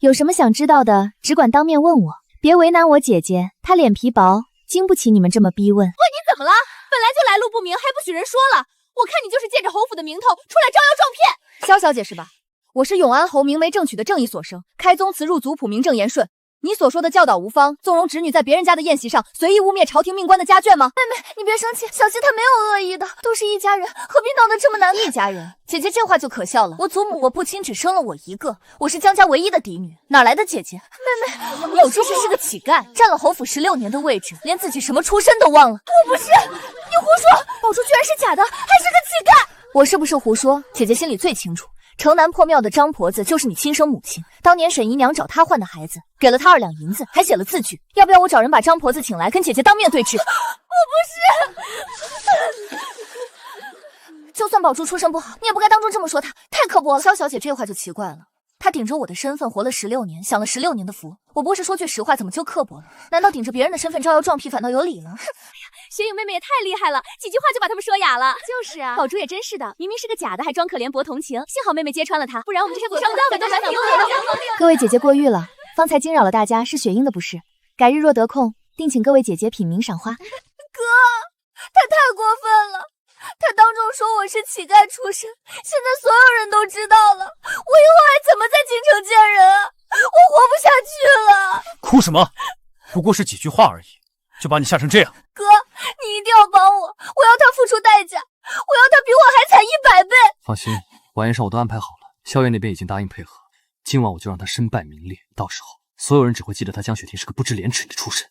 有什么想知道的，只管当面问我，别为难我姐姐，她脸皮薄，经不起你们这么逼问。喂，你怎么了？本来就来路不明，还不许人说了。我看你就是借着侯府的名头出来招摇撞骗。萧小姐是吧？我是永安侯明媒正娶的正义所生，开宗祠入族谱，名正言顺。你所说的教导无方，纵容侄女在别人家的宴席上随意污蔑朝廷命官的家眷吗？妹妹，你别生气，小希她没有恶意的，都是一家人，何必闹得这么难看？一家人，姐姐这话就可笑了。我祖母我父亲只生了我一个，我是江家唯一的嫡女，哪来的姐姐？妹妹，你有出息是个乞丐，占了侯府16年的位置，连自己什么出身都忘了。我不是，你胡说，宝珠居然是假的，还是个乞丐。我是不是胡说？姐姐心里最清楚。城南破庙的张婆子就是你亲生母亲，当年沈姨娘找她换的孩子，给了她2两银子，还写了字据。要不要我找人把张婆子请来，跟姐姐当面对质？我不是。就算宝珠出身不好，你也不该当众这么说她，太刻薄了。萧小姐这话就奇怪了，她顶着我的身份活了16年，享了16年的福，我不是说句实话，怎么就刻薄了？难道顶着别人的身份招摇撞屁反倒有理了？雪影妹妹也太厉害了，几句话就把他们说哑了。就是啊，宝珠也真是的，明明是个假的，还装可怜博同情。幸好妹妹揭穿了她，不然我们这些不上当的都难听了。各位姐姐过誉了，方才惊扰了大家是雪英的不是。改日若得空，定请各位姐姐品茗赏花。哥，他太过分了，他当众说我是乞丐出身，现在所有人都知道了，我以后还怎么在京城见人啊？我活不下去了。哭什么？不过是几句话而已，就把你吓成这样。哥，你一定要帮我，我要他付出代价，我要他比我还惨100倍。放心，晚宴上我都安排好了，萧炎那边已经答应配合，今晚我就让他身败名裂，到时候所有人只会记得他江雪婷是个不知廉耻的畜生。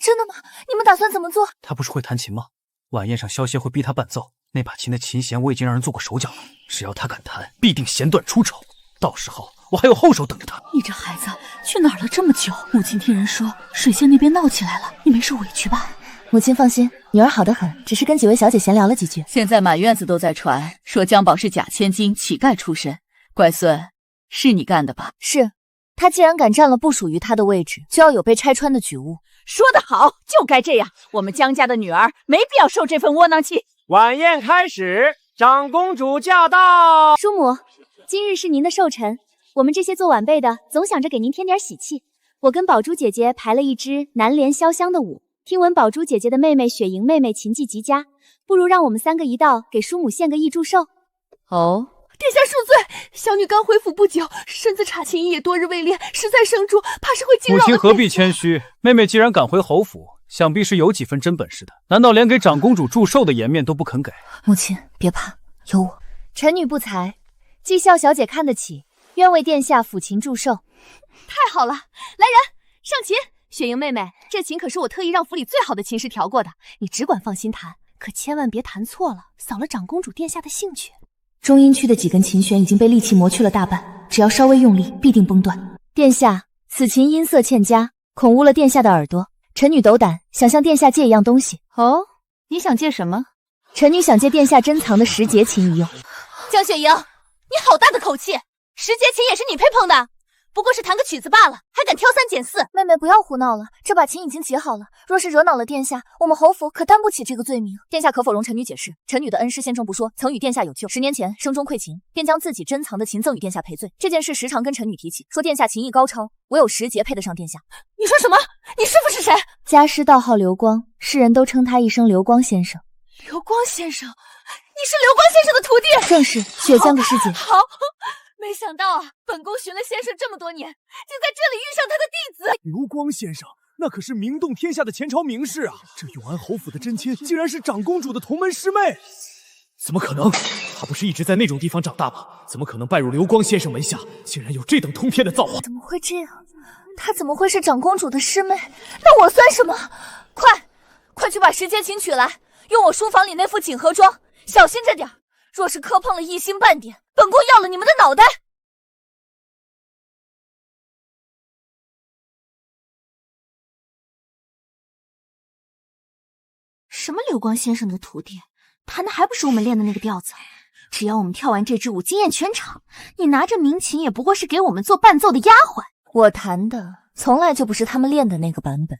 真的吗？你们打算怎么做？他不是会弹琴吗？晚宴上萧协会逼他伴奏，那把琴的琴弦我已经让人做过手脚了，只要他敢弹，必定弦断出丑。到时候我还有后手等着他。你这孩子去哪儿了这么久？母亲听人说水仙那边闹起来了，你没受委屈吧？母亲放心，女儿好得很，只是跟几位小姐闲聊了几句。现在满院子都在传说江宝是假千金乞丐出身，乖孙，是你干的吧？是，他既然敢占了不属于他的位置，就要有被拆穿的举物。说得好，就该这样。我们江家的女儿没必要受这份窝囊气。晚宴开始，长公主驾到。叔母，今日是您的寿辰，我们这些做晚辈的总想着给您添点喜气。我跟宝珠姐姐排了一支南联潇湘的舞，听闻宝珠姐姐的妹妹雪莹妹妹琴技极佳，不如让我们3个一道给叔母献个艺祝寿。哦，殿下恕罪，小女刚回府不久，身子差琴艺也多日未练，实在生疏，怕是会惊扰了。母亲何必谦虚？妹妹既然敢回侯府，想必是有几分真本事的。难道连给长公主祝寿的颜面都不肯给？母亲别怕，有我。臣女不才，既孝小姐看得起，愿为殿下抚琴祝寿。太好了，来人，上琴！雪莹妹妹，这琴可是我特意让府里最好的琴师调过的，你只管放心弹，可千万别弹错了，扫了长公主殿下的兴趣。中音区的几根琴弦已经被利器磨去了大半，只要稍微用力，必定崩断。殿下，此琴音色欠佳，恐误了殿下的耳朵。臣女斗胆，想向殿下借一样东西。哦，你想借什么？臣女想借殿下珍藏的10节琴一用。江雪莹，你好大的口气！10节琴也是你配碰的，不过是弹个曲子罢了，还敢挑3拣4。妹妹不要胡闹了，这把琴已经结好了，若是惹恼了殿下，我们侯府可担不起这个罪名。殿下可否容臣女解释？臣女的恩师先生不说，曾与殿下有旧，10年前生中馈琴，便将自己珍藏的琴赠与殿下赔罪。这件事时常跟臣女提起，说殿下琴艺高超，唯有10节配得上殿下。你说什么？你师父是谁？家师道号流光，世人都称他一声流光先生。流光先生，你是流光先生的徒弟？正是，雪江的师姐。好，没想到啊，本宫寻了先生这么多年，竟在这里遇上他的弟子。流光先生，那可是名动天下的前朝名士啊！这永安侯府的真亲，竟然是长公主的同门师妹。怎么可能？他不是一直在那种地方长大吗？怎么可能拜入流光先生门下？竟然有这等通篇的造化！怎么会这样？她怎么会是长公主的师妹？那我算什么？快去把10节琴取来，用我书房里那副锦盒装，小心着点，若是磕碰了一星半点，本宫要了你们的脑袋！什么流光先生的徒弟，弹的还不是我们练的那个调子？只要我们跳完这支舞惊艳全场，你拿着民琴也不过是给我们做伴奏的丫鬟。我弹的从来就不是他们练的那个版本。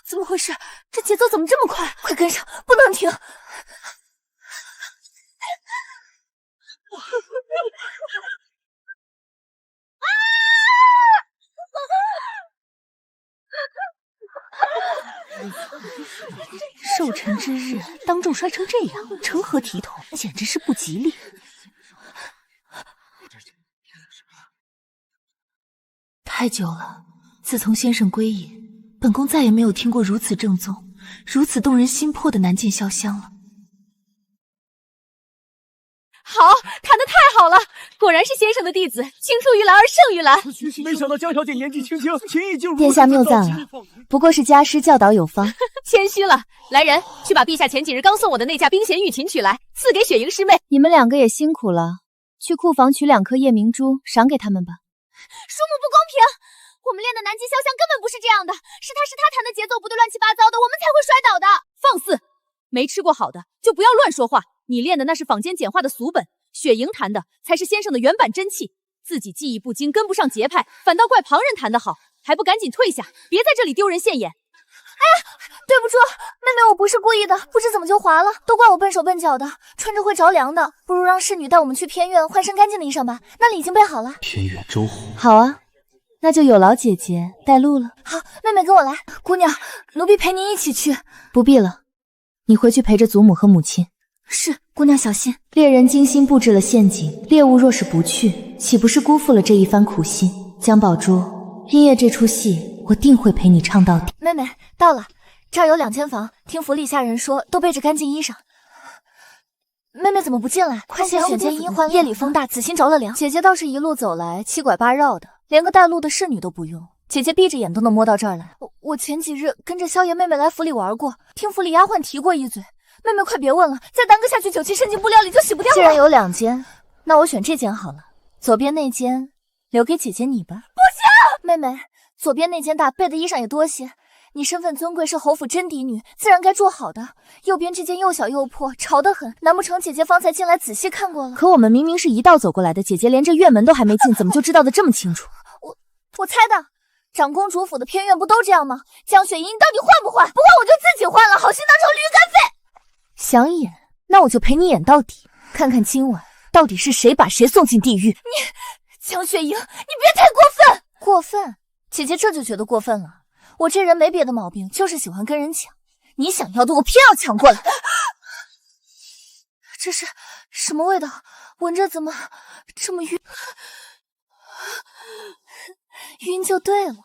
怎么回事？这节奏怎么这么快？快跟上，不能停！寿辰之日，当众摔成这样，成何体统？简直是不吉利。太久了，自从先生归隐，本宫再也没有听过如此正宗、如此动人心魄的南涧潇湘了。好，弹得太好了，果然是先生的弟子，青出于蓝而胜于蓝。没想到江小姐年纪轻轻，琴艺就如此殿下谬赞了，不过是家师教导有方。谦虚了，来人，去把陛下前几日刚送我的那架冰弦玉琴取来，赐给雪莹师妹。你们2个也辛苦了，去库房取2颗夜明珠，赏给他们吧。叔母不公平，我们练的南极潇湘根本不是这样的，是他弹的节奏不对，乱七八糟的，我们才会摔倒的。放肆！没吃过好的就不要乱说话。你练的那是坊间简化的俗本，雪莹弹的才是先生的原版真气。自己技艺不精，跟不上节拍，反倒怪旁人弹得好，还不赶紧退下，别在这里丢人现眼。哎呀，对不住，妹妹，我不是故意的，不知怎么就滑了，都怪我笨手笨脚的，穿着会着凉的，不如让侍女带我们去偏院换身干净的衣裳吧，那里已经备好了。偏院周湖。好啊，那就有劳姐姐带路了。好，妹妹跟我来。姑娘，奴婢陪您一起去。不必了，你回去陪着祖母和母亲。是，姑娘小心。猎人精心布置了陷阱，猎物若是不去，岂不是辜负了这一番苦心？江宝珠，音乐这出戏，我定会陪你唱到底。妹妹，到了，这儿有2间房，听府里下人说都备着干净衣裳。妹妹怎么不进来？快些选间衣换。夜里风大，仔心着了凉。姐姐倒是一路走来7拐8绕的，连个带路的侍女都不用。姐姐闭着眼都能摸到这儿来。我前几日跟着萧爷妹妹来府里玩过，听府里丫鬟提过一嘴，妹妹快别问了，再耽搁下去酒气渗进布料里就洗不掉了。既然有2间，那我选这间好了。左边那间留给姐姐你吧。不行，妹妹，左边那间大，备的衣裳也多些。你身份尊贵，是侯府真嫡女，自然该住好的。右边这间又小又破，潮得很。难不成姐姐方才进来仔细看过了？可我们明明是一道走过来的，姐姐连这院门都还没进，怎么就知道的这么清楚？我猜的。长公主府的偏院不都这样吗？江雪莹，你到底换不换？不换我就自己换了，好心当成驴肝肺。想演，那我就陪你演到底，看看今晚到底是谁把谁送进地狱。江雪莹，你别太过分！过分？姐姐这就觉得过分了。我这人没别的毛病，就是喜欢跟人抢。你想要的我偏要抢过来。这是什么味道？闻着怎么这么晕？晕就对了。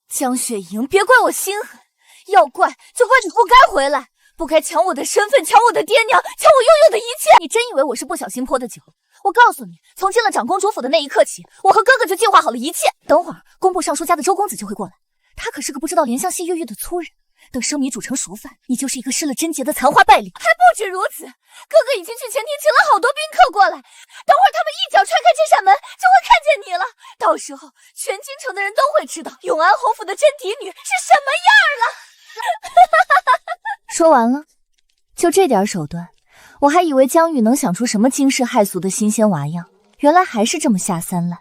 江雪莹，别怪我心狠，要怪就怪你不该回来，不该抢我的身份，抢我的爹娘，抢我拥有的一切。你真以为我是不小心泼的酒？我告诉你，从进了长公主府的那一刻起，我和哥哥就计划好了一切。等会儿工部尚书家的周公子就会过来，他可是个不知道怜香惜玉玉的粗人。等生米煮成熟饭，你就是一个失了贞洁的残花败柳。还不止如此，哥哥已经去前庭请了好多宾客过来，等会儿他们一脚踹开这扇门，就会看见你了。到时候全京城的人都会知道永安侯府的真嫡女是什么样了。说完了，就这点手段，我还以为江玉能想出什么惊世骇俗的新鲜娃样，原来还是这么下三滥。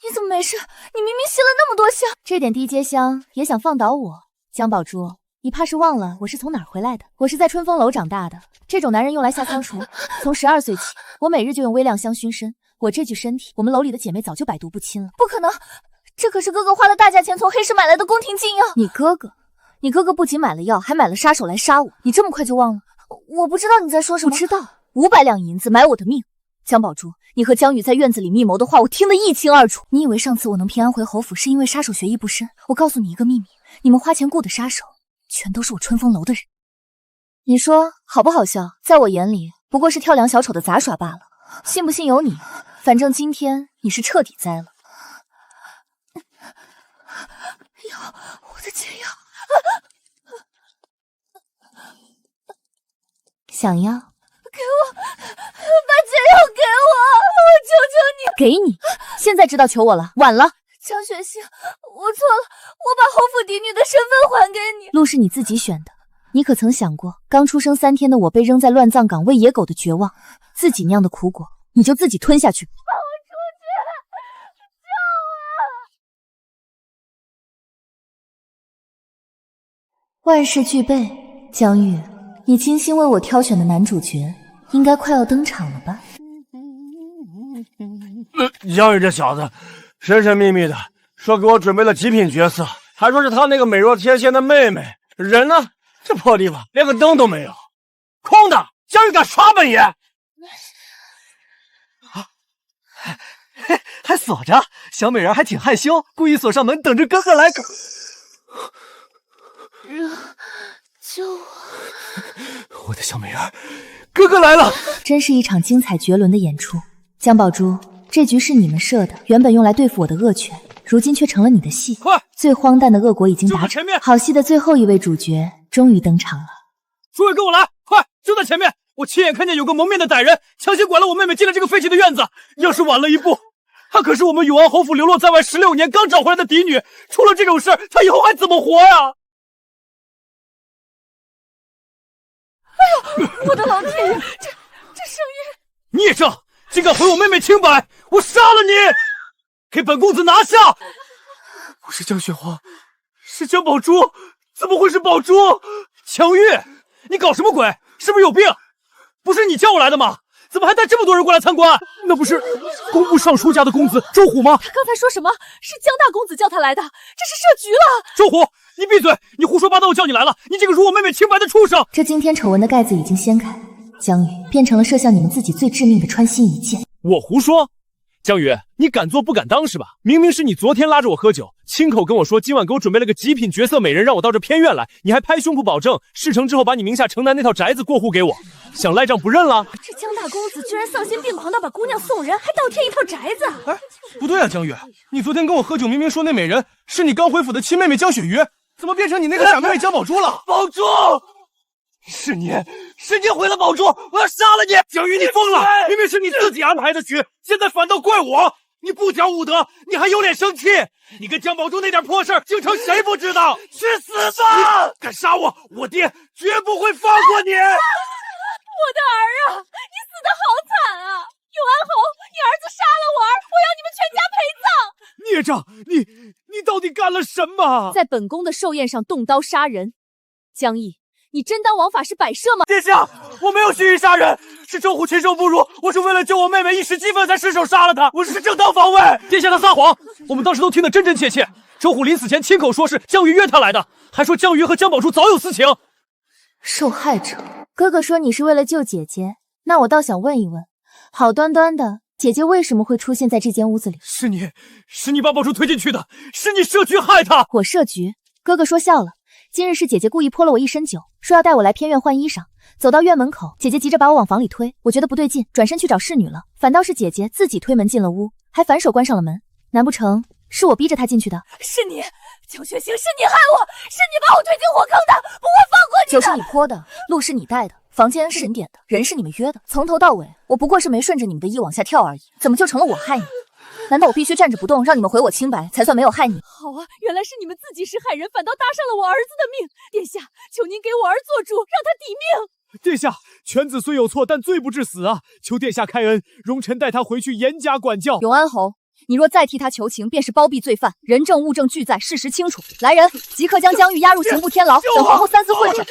你怎么没事？你明明吸了那么多香，这点低阶香也想放倒我？江宝珠，你怕是忘了我是从哪儿回来的？我是在春风楼长大的，这种男人用来下仓鼠。从12岁起，我每日就用微量香熏身，我这具身体，我们楼里的姐妹早就百毒不侵了。不可能，这可是哥哥花了大价钱从黑市买来的宫廷禁药。你哥哥不仅买了药，还买了杀手来杀我，你这么快就忘了？我不知道你在说什么。不知道，500两银子买我的命。江宝珠，你和江宇在院子里密谋的话，我听得一清二楚。你以为上次我能平安回侯府，是因为杀手学艺不深？我告诉你一个秘密，你们花钱雇的杀手，全都是我春风楼的人。你说好不好笑？在我眼里，不过是跳梁小丑的杂耍罢了。信不信由你，反正今天你是彻底栽了。药，我的解药。想要？给我，把解药给我，我求求你。给你，现在知道求我了，晚了。江雪星，我错了，我把侯府嫡女的身份还给你。路是你自己选的，你可曾想过，刚出生3天的我被扔在乱葬岗喂野狗的绝望，自己酿的苦果，你就自己吞下去。放我出去！救我！万事俱备，江玉，你精心为我挑选的男主角，应该快要登场了吧？江宇这小子，神神秘秘的说给我准备了极品角色，还说是他那个美若天仙的妹妹。人呢？这破地方连个灯都没有，空的。江宇敢耍本爷？啊，还锁着，小美人还挺害羞，故意锁上门，等着哥哥来。救我！我的小美人，哥哥来了！真是一场精彩绝伦的演出。江宝珠，这局是你们设的，原本用来对付我的恶犬，如今却成了你的戏。快！最荒诞的恶果已经达成，好戏的最后一位主角终于登场了。诸位跟我来，快！就在前面，我亲眼看见有个蒙面的歹人强行拐了我妹妹进了这个废弃的院子。要是晚了一步，她可是我们永安侯府流落在外16年刚找回来的嫡女，出了这种事，她以后还怎么活呀？哎呦，我的老天爷，这声音！孽障，竟敢毁我妹妹清白，我杀了你！给本公子拿下！我是江雪花，是江宝珠，怎么会是宝珠？强玉，你搞什么鬼？是不是有病？不是你叫我来的吗？怎么还带这么多人过来参观？那不是工部尚书家的公子周虎吗？他刚才说什么？是江大公子叫他来的，这是设局了！周虎，你闭嘴！你胡说八道！我叫你来了，你这个辱我妹妹清白的畜生！这惊天丑闻的盖子已经掀开，江宇变成了射向你们自己最致命的穿心一箭。我胡说？江宇，你敢做不敢当是吧？明明是你昨天拉着我喝酒，亲口跟我说今晚给我准备了个极品绝色美人，让我到这偏院来，你还拍胸脯保证事成之后把你名下城南那套宅子过户给我，想赖账不认了？这江大公子居然丧心病狂到把姑娘送人，还倒贴一套宅子！哎，不对啊，江宇，你昨天跟我喝酒，明明说那美人是你刚回府的亲妹妹江雪瑜，怎么变成你那个假妹妹江宝珠了？宝珠，是是你毁了宝珠，我要杀了你！江宇，你疯了！明明是你自己安排的局，现在反倒怪我！你不讲武德，你还有脸生气？你跟江宝珠那点破事儿，京城谁不知道？去死吧！敢杀我，我爹绝不会放过你！我的儿啊，你死得好惨啊！永安侯，你儿子杀了我儿，我要你们全家陪葬！孽障，你到底干了什么？在本宫的寿宴上动刀杀人，江毅，你真当王法是摆设吗？殿下，我没有蓄意杀人，是周虎禽兽不如，我是为了救我妹妹一时激愤才失手杀了她，我是正当防卫。殿下他撒谎，我们当时都听得真真切切。周虎临死前亲口说是江瑜约他来的，还说江瑜和江宝珠早有私情。受害者，哥哥说你是为了救姐姐，那我倒想问一问，好端端的姐姐为什么会出现在这间屋子里？是你把宝珠推进去的，是你设局害她。我设局？哥哥说笑了。今日是姐姐故意泼了我一身酒，说要带我来偏院换衣裳。走到院门口，姐姐急着把我往房里推，我觉得不对劲，转身去找侍女了。反倒是姐姐自己推门进了屋，还反手关上了门。难不成是我逼着她进去的？是你，江雪行，是你害我，是你把我推进火坑的，不会放过你的。酒是你泼的，路是你带的，房间是你点的，人是你们约的。从头到尾，我不过是没顺着你们的意往下跳而已，怎么就成了我害你？难道我必须站着不动，让你们毁我清白，才算没有害你？好啊，原来是你们自己是害人，反倒搭上了我儿子的命。殿下，求您给我儿做主，让他抵命。殿下，犬子虽有错，但罪不至死啊！求殿下开恩，容臣带他回去严加管教。永安侯，你若再替他求情，便是包庇罪犯。人证物证俱在，事实清楚。来人，即刻将江玉押入刑部天牢，等皇后3次会诊。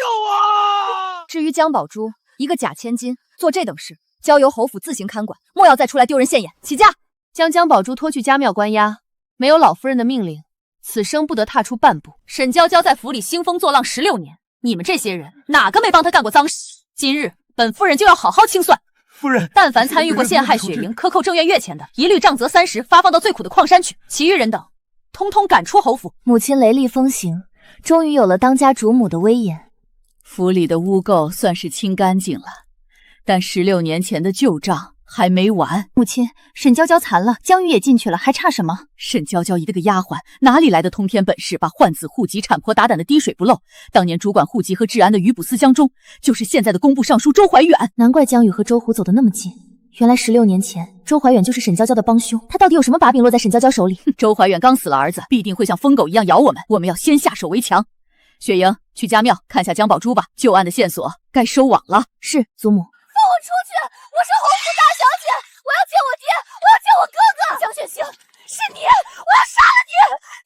至于江宝珠，一个假千金，做这等事，交由侯府自行看管，莫要再出来丢人现眼。起驾！将江宝珠拖去家庙关押，没有老夫人的命令，此生不得踏出半步。沈娇娇在府里兴风作浪16年，你们这些人哪个没帮她干过脏事？今日本夫人就要好好清算。夫人，但凡参与过陷害雪莹、克扣正院月钱的，一律杖责30，发放到最苦的矿山去。其余人等，通通赶出侯府。母亲雷厉风行，终于有了当家主母的威严。府里的污垢算是清干净了，但16年前的旧账还没完。母亲，沈娇娇残了，江玉也进去了，还差什么？沈娇娇一个丫鬟，哪里来的通天本事，把换子户籍产婆打胆的滴水不漏？当年主管户籍和治安的于卜思江中，就是现在的工部尚书周怀远。难怪江宇和周虎走得那么近，原来16年前周怀远就是沈娇娇的帮凶。他到底有什么把柄落在沈娇娇手里？周怀远刚死了儿子，必定会像疯狗一样咬我们，我们要先下手为强。雪莹，去家庙看下江宝珠吧，旧案的线索该收网了。是，祖母。放我出去！我是侯府大小姐，我要见我爹，我要见我哥哥。江雪行，是你，我要杀了你！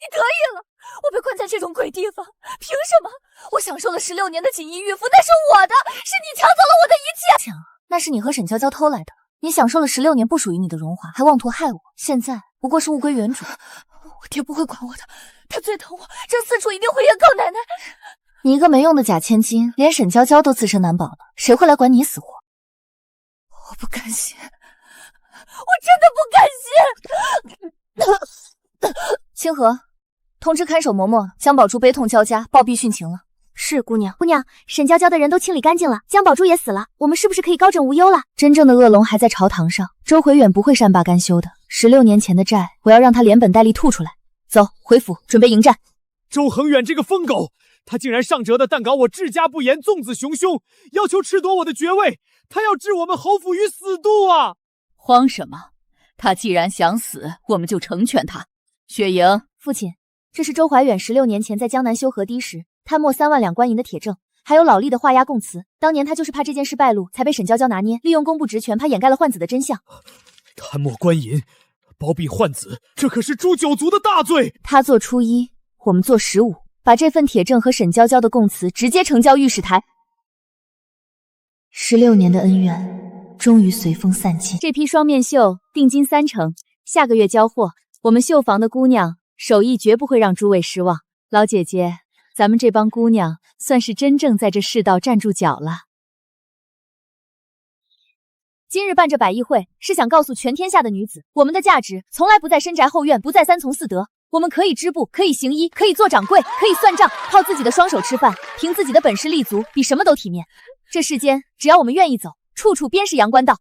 你得意了？我被关在这种鬼地方，凭什么？我享受了16年的锦衣玉服，那是我的，是你抢走了我的一切。那是你和沈娇娇偷来的，你享受了16年不属于你的荣华，还妄图害我，现在不过是物归原主。我爹不会管我的，他最疼我，这4处一定会验告奶奶。你一个没用的假千金，连沈娇娇都自身难保了，谁会来管你死活？我不甘心，我真的不甘心。清河，通知看守嬷嬷，江宝珠悲痛交加，暴毙殉情了。是姑娘。姑娘，沈娇娇的人都清理干净了，江宝珠也死了，我们是不是可以高枕无忧了？真正的恶龙还在朝堂上，周回远不会善罢甘休的。16年前的债，我要让他连本带利吐出来。走，回府准备迎战。周恒远这个疯狗，他竟然上折的弹稿我治家不严，纵子雄凶，要求褫夺我的爵位，他要置我们侯府于死地啊！慌什么？他既然想死，我们就成全他。雪莹，父亲，这是周怀远16年前在江南修河堤时贪没3万两官银的铁证，还有老吏的画押供词。当年他就是怕这件事败露，才被沈娇娇拿捏，利用工部职权，怕掩盖了换子的真相。贪没官银，包庇换子，这可是诛9族的大罪。他做初1，我们做15，把这份铁证和沈娇娇的供词直接呈交御史台。16年的恩怨终于随风散尽。这批双面绣定金3成，下个月交货。我们绣房的姑娘手艺绝不会让诸位失望。老姐姐，咱们这帮姑娘算是真正在这世道站住脚了。今日办这百议会，是想告诉全天下的女子，我们的价值从来不在深宅后院，不在3从4德。我们可以织布，可以行医，可以做掌柜，可以算账，靠自己的双手吃饭，凭自己的本事立足，比什么都体面。这世间，只要我们愿意走，处处便是阳关道。